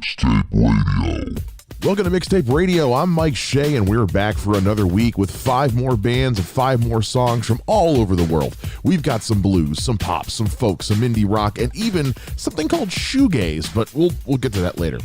Mixtape Radio. Welcome to Mixtape Radio. I'm Mike Shea, and we're back for another week with 5 more bands and 5 more songs from all over the world. We've got some blues, some pop, some folk, some indie rock, and even something called shoegaze, but we'll get to that later.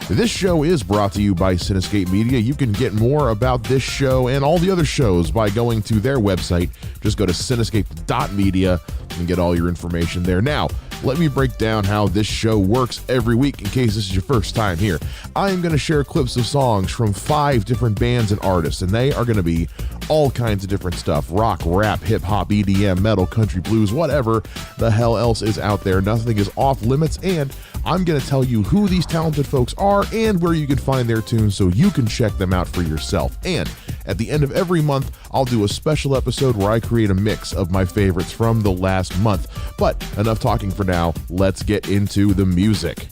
This show is brought to you by Soundscapes Media. You can get more about this show and all the other shows by going to their website. Just go to soundscapes.media and get all your information there. Now, let me break down how this show works every week in case this is your first time here. I am going to share clips of songs from 5 different bands and artists, and they are going to be all kinds of different stuff. Rock, rap, hip-hop, EDM, metal, country, blues, whatever the hell else is out there. Nothing is off limits, and I'm going to tell you who these talented folks are and where you can find their tunes so you can check them out for yourself. And at the end of every month, I'll do a special episode where I create a mix of my favorites from the last month. But enough talking for now, let's get into the music.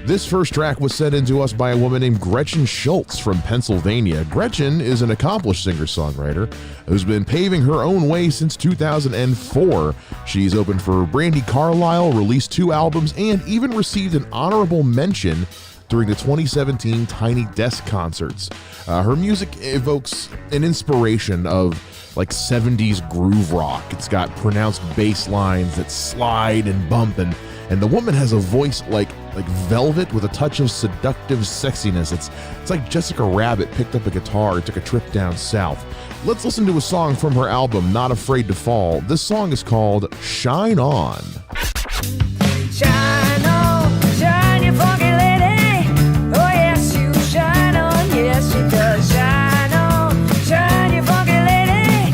This first track was sent in to us by a woman named Gretchen Schultz from Pennsylvania. Gretchen is an accomplished singer-songwriter who's been paving her own way since 2004. She's opened for Brandi Carlile, released 2 albums, and even received an honorable mention during the 2017 Tiny Desk concerts. Her music evokes an inspiration of like 70s groove rock. It's got pronounced bass lines that slide and bump, and the woman has a voice like velvet with a touch of seductive sexiness. It's like Jessica Rabbit picked up a guitar and took a trip down south. Let's listen to a song from her album, Not Afraid to Fall. This song is called Shine On. Shine on, shine your funky lady. Oh yes, you shine on, yes you does. Shine on, shine your funky lady.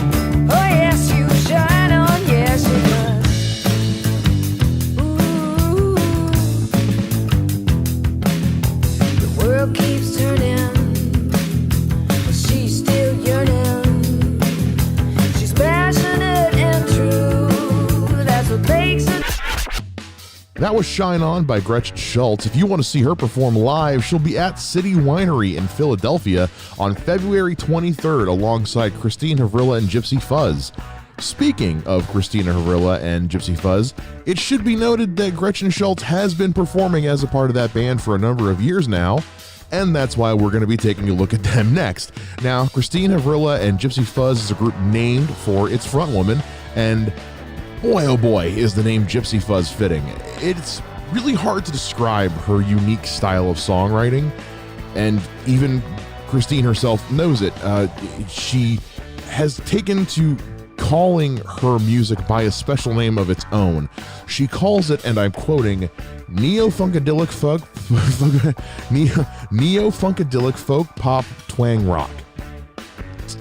Oh yes, you shine on, yes you does. Ooh, the world keeps turning, but she's still yearning. She's passionate and true. That's what makes it. That was Shine On by Gretchen Schultz. If you want to see her perform live, she'll be at City Winery in Philadelphia on February 23rd alongside Christine Havrilla and Gypsy Fuzz. Speaking of Christina Havrilla and Gypsy Fuzz, it should be noted that Gretchen Schultz has been performing as a part of that band for a number of years now, and that's why we're going to be taking a look at them next. Now, Christine Havrilla and Gypsy Fuzz is a group named for its frontwoman, and boy, oh boy, is the name Gypsy Fuzz fitting. It's really hard to describe her unique style of songwriting, and even Christine herself knows it. She has taken to calling her music by a special name of its own. She calls it, and I'm quoting, neo-funkadelic folk pop twang rock.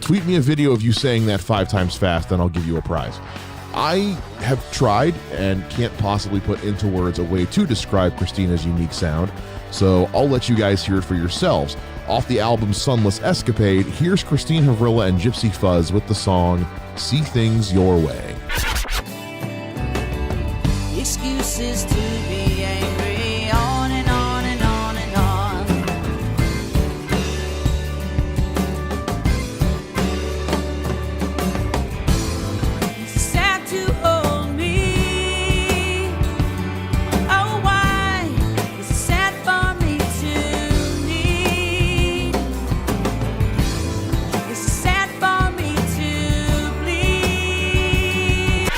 Tweet me a video of you saying that 5 times fast, and I'll give you a prize. I have tried and can't possibly put into words a way to describe Christina's unique sound, so I'll let you guys hear it for yourselves. Off the album Sunless Escapade, here's Christine Havrilla and Gypsy Fuzz with the song See Things Your Way. Excuses to be angry, on and on and on and on. It's sad to hold me. Oh, why is it sad for me to need? It's sad for me to bleed.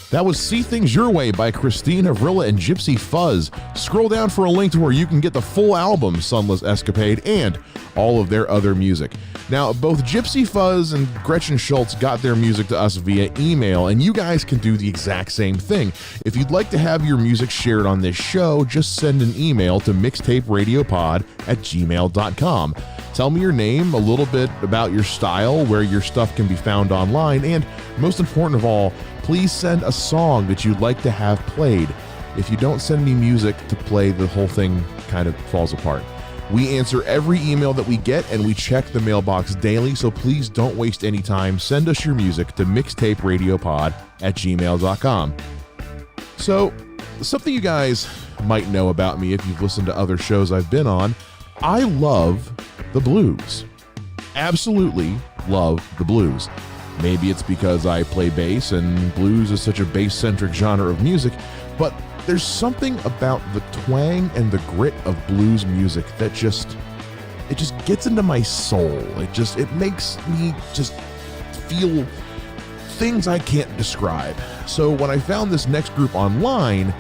That was See Things Your Way by Christine Havrilla and Gypsy Fuzz. Scroll down for a link to where you can get the full album, Sunless Escapade, and all of their other music. Now, both Gypsy Fuzz and Gretchen Schultz got their music to us via email, and you guys can do the exact same thing. If you'd like to have your music shared on this show, just send an email to mixtaperadiopod@gmail.com. Tell me your name, a little bit about your style, where your stuff can be found online, and most important of all, please send a song that you'd like to have played. If you don't send me music to play, the whole thing kind of falls apart. We answer every email that we get, and we check the mailbox daily, so please don't waste any time. Send us your music to mixtaperadiopod@gmail.com. So, something you guys might know about me if you've listened to other shows I've been on, I love the blues. Absolutely love the blues. Maybe it's because I play bass and blues is such a bass-centric genre of music, but there's something about the twang and the grit of blues music that just gets into my soul. It makes me just feel things I can't describe. So when I found this next group online,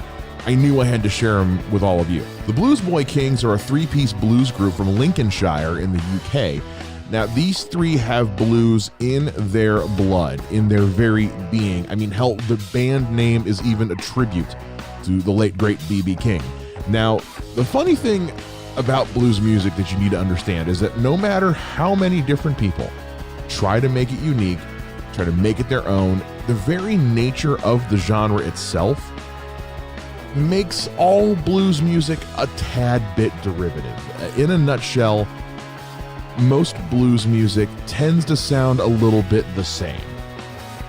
I knew I had to share them with all of you. The Blues Boy Kings are a three-piece blues group from Lincolnshire in the UK. Now, these three have blues in their blood, in their very being. I mean, hell, the band name is even a tribute to the late, great B.B. King. Now, the funny thing about blues music that you need to understand is that no matter how many different people try to make it unique, try to make it their own, the very nature of the genre itself makes all blues music a tad bit derivative. In a nutshell, most blues music tends to sound a little bit the same.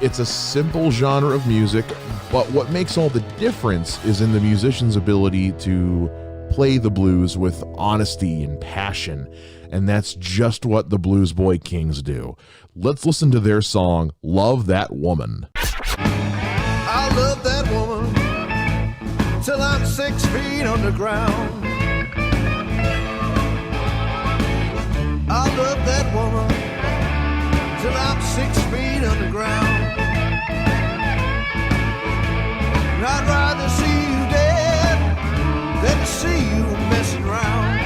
It's a simple genre of music, but what makes all the difference is in the musician's ability to play the blues with honesty and passion, and that's just what the Blues Boy Kings do. Let's listen to their song, Love That Woman. I love that woman till I'm 6 feet underground. I love that woman till I'm 6 feet underground. And I'd rather see you dead than to see you messing around.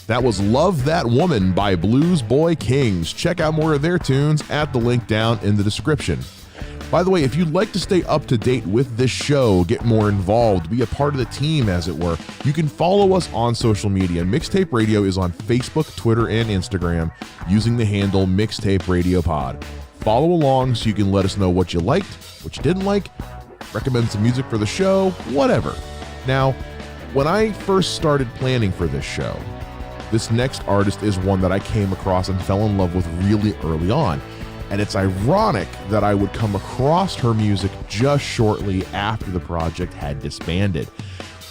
That was Love That Woman by Blues Boy Kings. Check out more of their tunes at the link down in the description. By the way, if you'd like to stay up to date with this show, get more involved, be a part of the team as it were, you can follow us on social media. Mixtape Radio is on Facebook, Twitter, and Instagram using the handle mixtaperadiopod. Follow along so you can let us know what you liked, what you didn't like, recommend some music for the show, whatever. Now, when I first started planning for this show, this next artist is one that I came across and fell in love with really early on. And it's ironic that I would come across her music just shortly after the project had disbanded.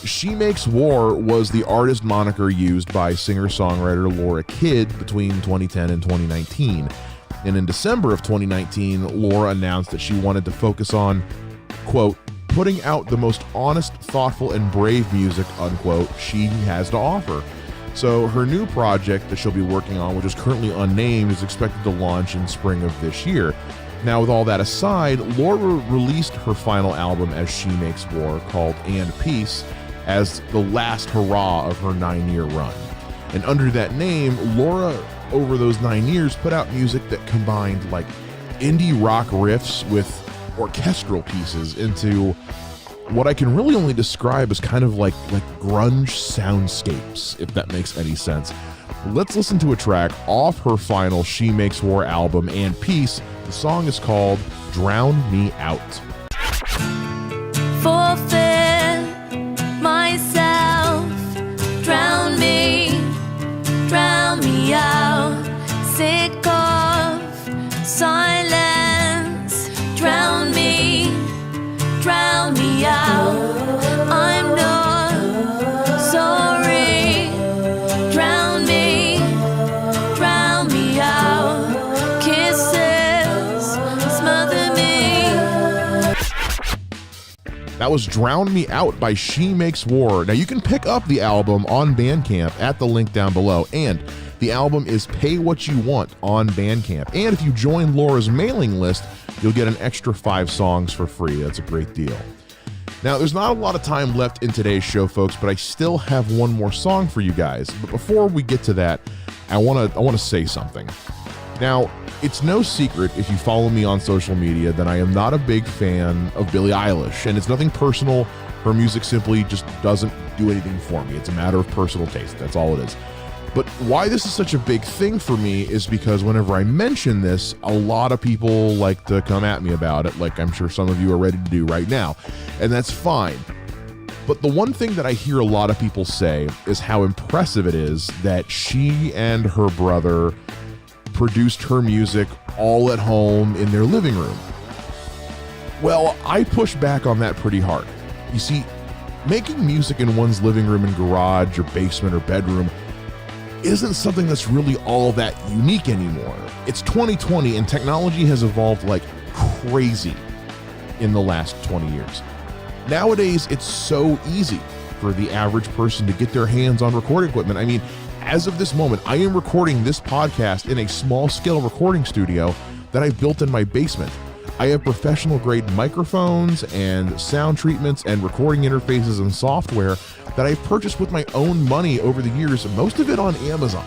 She Makes War was the artist moniker used by singer-songwriter Laura Kidd between 2010 and 2019. And in December of 2019, Laura announced that she wanted to focus on, quote, putting out the most honest, thoughtful, and brave music, unquote, she has to offer. So her new project that she'll be working on, which is currently unnamed, is expected to launch in spring of this year. Now, with all that aside, Laura released her final album as She Makes War, called And Peace, as the last hurrah of her 9-year run. And under that name, Laura, over those 9 years, put out music that combined like indie rock riffs with orchestral pieces into what I can really only describe as kind of like grunge soundscapes, if that makes any sense. Let's listen to a track off her final She Makes War album, And Peace. The song is called Drown Me Out. Forfeit myself, drown me out, sick of silence, drown me out. I'm not sorry. Drown me out. Kisses smother me. That was Drown Me Out by She Makes War. Now you can pick up the album on Bandcamp at the link down below, and the album is Pay What You Want on Bandcamp. And if you join Laura's mailing list, you'll get an extra 5 songs for free. That's a great deal. Now, there's not a lot of time left in today's show, folks, but I still have one more song for you guys. But before we get to that, I want to say something. Now, it's no secret if you follow me on social media that I am not a big fan of Billie Eilish, and it's nothing personal. Her music simply just doesn't do anything for me. It's a matter of personal taste. That's all it is. But why this is such a big thing for me is because whenever I mention this, a lot of people like to come at me about it, like I'm sure some of you are ready to do right now, and that's fine. But the one thing that I hear a lot of people say is how impressive it is that she and her brother produced her music all at home in their living room. Well, I push back on that pretty hard. You see, Making music in one's living room and garage or basement or bedroom isn't something that's really all that unique anymore. It's 2020 and technology has evolved like crazy in the last 20 years. Nowadays, it's so easy for the average person to get their hands on recording equipment. I mean, as of this moment, I am recording this podcast in a small scale recording studio that I've built in my basement. I have professional grade microphones and sound treatments and recording interfaces and software that I've purchased with my own money over the years, most of it on Amazon.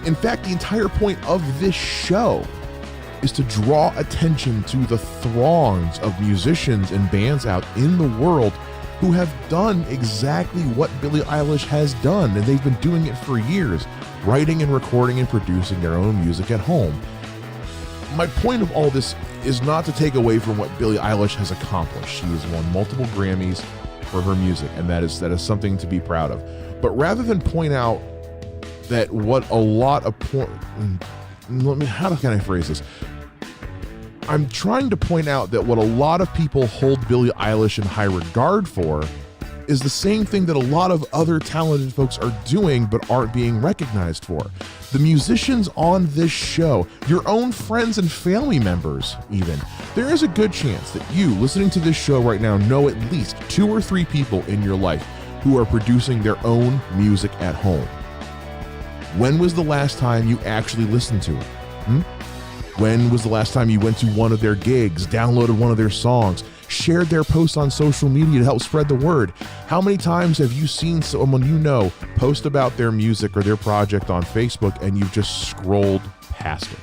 In fact, the entire point of this show is to draw attention to the throngs of musicians and bands out in the world who have done exactly what Billie Eilish has done, and they've been doing it for years, writing and recording and producing their own music at home. My point of all this is not to take away from what Billie Eilish has accomplished. She has won multiple Grammys for her music, and that is something to be proud of. But rather than point out that what a lot of how can I phrase this? I'm trying to point out that what a lot of people hold Billie Eilish in high regard for is the same thing that a lot of other talented folks are doing but aren't being recognized for. The musicians on this show, your own friends and family members even, there is a good chance that you listening to this show right now know at least 2 or 3 people in your life who are producing their own music at home. When was the last time you actually listened to it? When was the last time you went to one of their gigs, downloaded one of their songs, shared their posts on social media to help spread the word? How many times have you seen someone you know post about their music or their project on Facebook and you've just scrolled past it?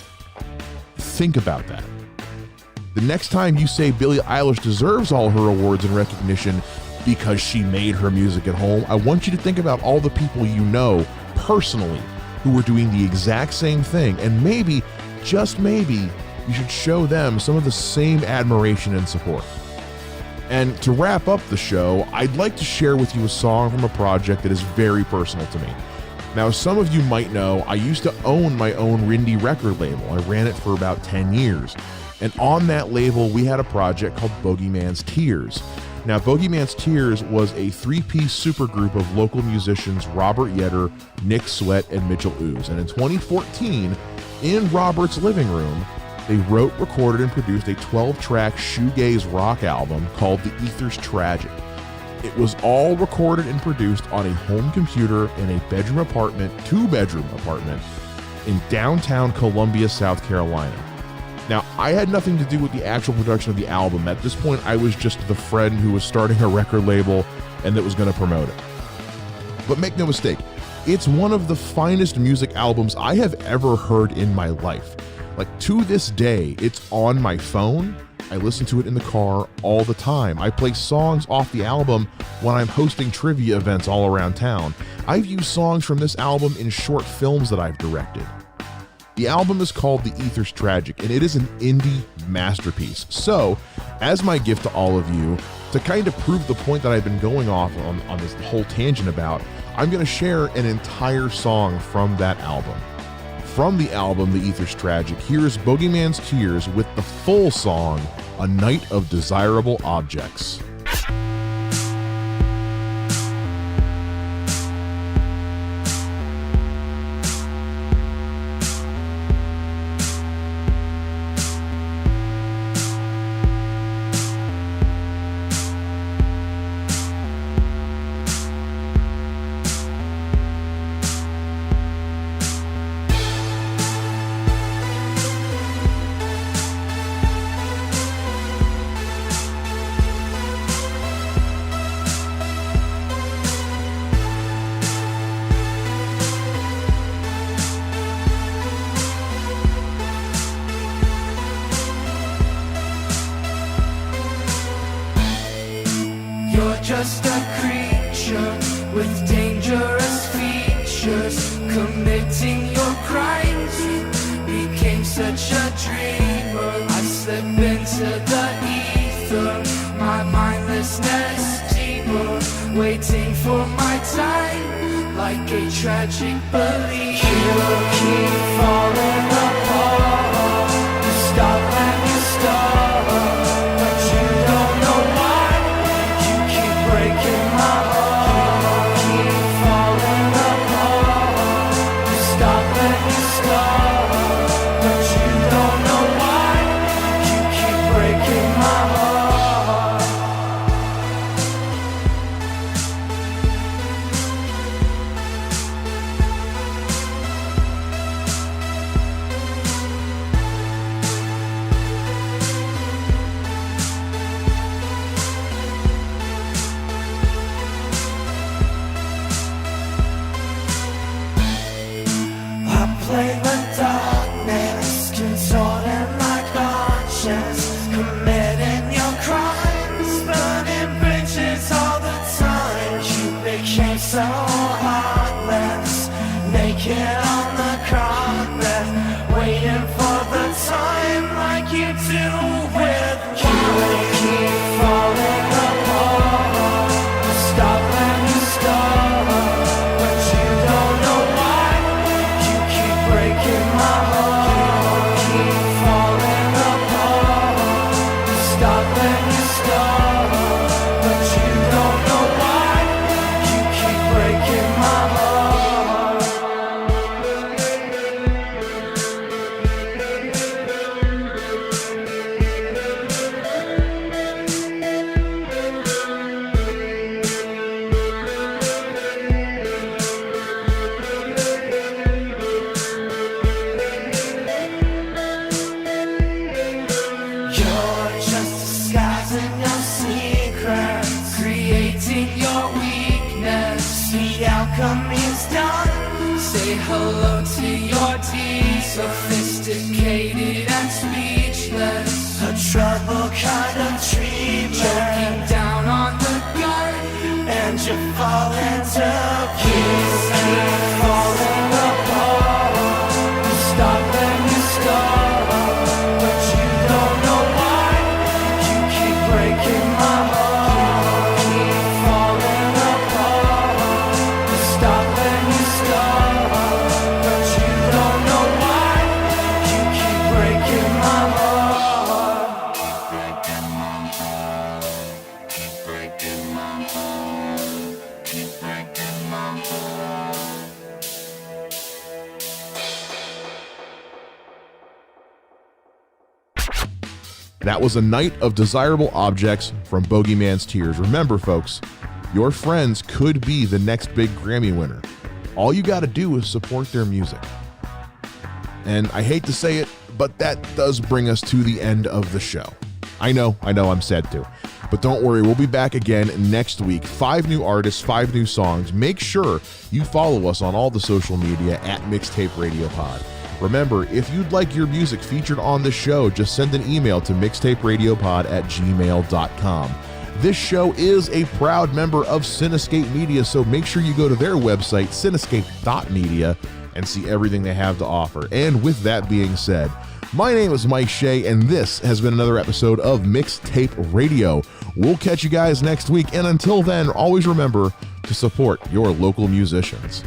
Think about that. The next time you say Billie Eilish deserves all her awards and recognition because she made her music at home, I want you to think about all the people you know personally who are doing the exact same thing, and maybe, just maybe, you should show them some of the same admiration and support. And to wrap up the show, I'd like to share with you a song from a project that is very personal to me. Now, some of you might know I used to own my own indie record label. I ran it for about 10 years. And on that label, we had a project called Bogeyman's Tears. Now, Bogeyman's Tears was a 3-piece supergroup of local musicians Robert Yetter, Nick Sweat, and Mitchell Ooze. And in 2014, in Robert's living room, they wrote, recorded, and produced a 12-track shoegaze rock album called The Ether's Tragic. It was all recorded and produced on a home computer in a bedroom apartment, 2-bedroom apartment, in downtown Columbia, South Carolina. Now, I had nothing to do with the actual production of the album. At this point, I was just the friend who was starting a record label and that was going to promote it. But make no mistake, it's one of the finest music albums I have ever heard in my life. Like, to this day, it's on my phone. I listen to it in the car all the time. I play songs off the album when I'm hosting trivia events all around town. I've used songs from this album in short films that I've directed. The album is called The Ether's Tragic, and it is an indie masterpiece. So, as my gift to all of you, to kind of prove the point that I've been going off on this whole tangent about, I'm going to share an entire song from that album. From the album, The Ether's Tragic, here's Bogeyman's Tears with the full song, A Night of Desirable Objects. Just a creature with dangerous features, committing your crimes. You became such a dreamer. I slip into the ether, my mindlessness deeper, waiting for my time, like a tragic believer. You keep falling apart, you stop and you start, but you don't know why. You keep breaking you stop, but you don't know why. You keep breaking my heart. Play the darkness, contorting my conscience, committing your crimes, burning bridges all the time. You became so heartless, naked on the carpet, waiting for the time like you do with me. You keep falling apart, stop when you stop, but you don't know why. Breaking my heart, keep falling apart. Stop when you stop, but you don't know why. You keep breaking my heart. You're just disguising your secrets, creating your weakness. The alchemy's done. Say hello to your tea, sophisticated and speechless. A trouble kind of treatment, choking down on the gun, and you fall into peace. Keep falling apart. Stop when you stop, but you don't know why. You keep breaking my heart. Keep falling apart. Stop when you stop, but you don't know why. You keep breaking my heart. Keep breaking my heart. Keep breaking my heart. Keep breaking my heart. That was A Night of Desirable Objects from Bogeyman's Tears. Remember, folks, your friends could be the next big Grammy winner. All you got to do is support their music. And I hate to say it, but that does bring us to the end of the show. I know, I'm sad too. But don't worry, we'll be back again next week. 5 new artists, 5 new songs. Make sure you follow us on all the social media at Mixtape Radio Pod. Remember, if you'd like your music featured on the show, just send an email to mixtaperadiopod@gmail.com. This show is a proud member of Cinescape Media, so make sure you go to their website, cinescape.media, and see everything they have to offer. And with that being said, my name is Mike Shea, and this has been another episode of Mixtape Radio. We'll catch you guys next week, and until then, always remember to support your local musicians.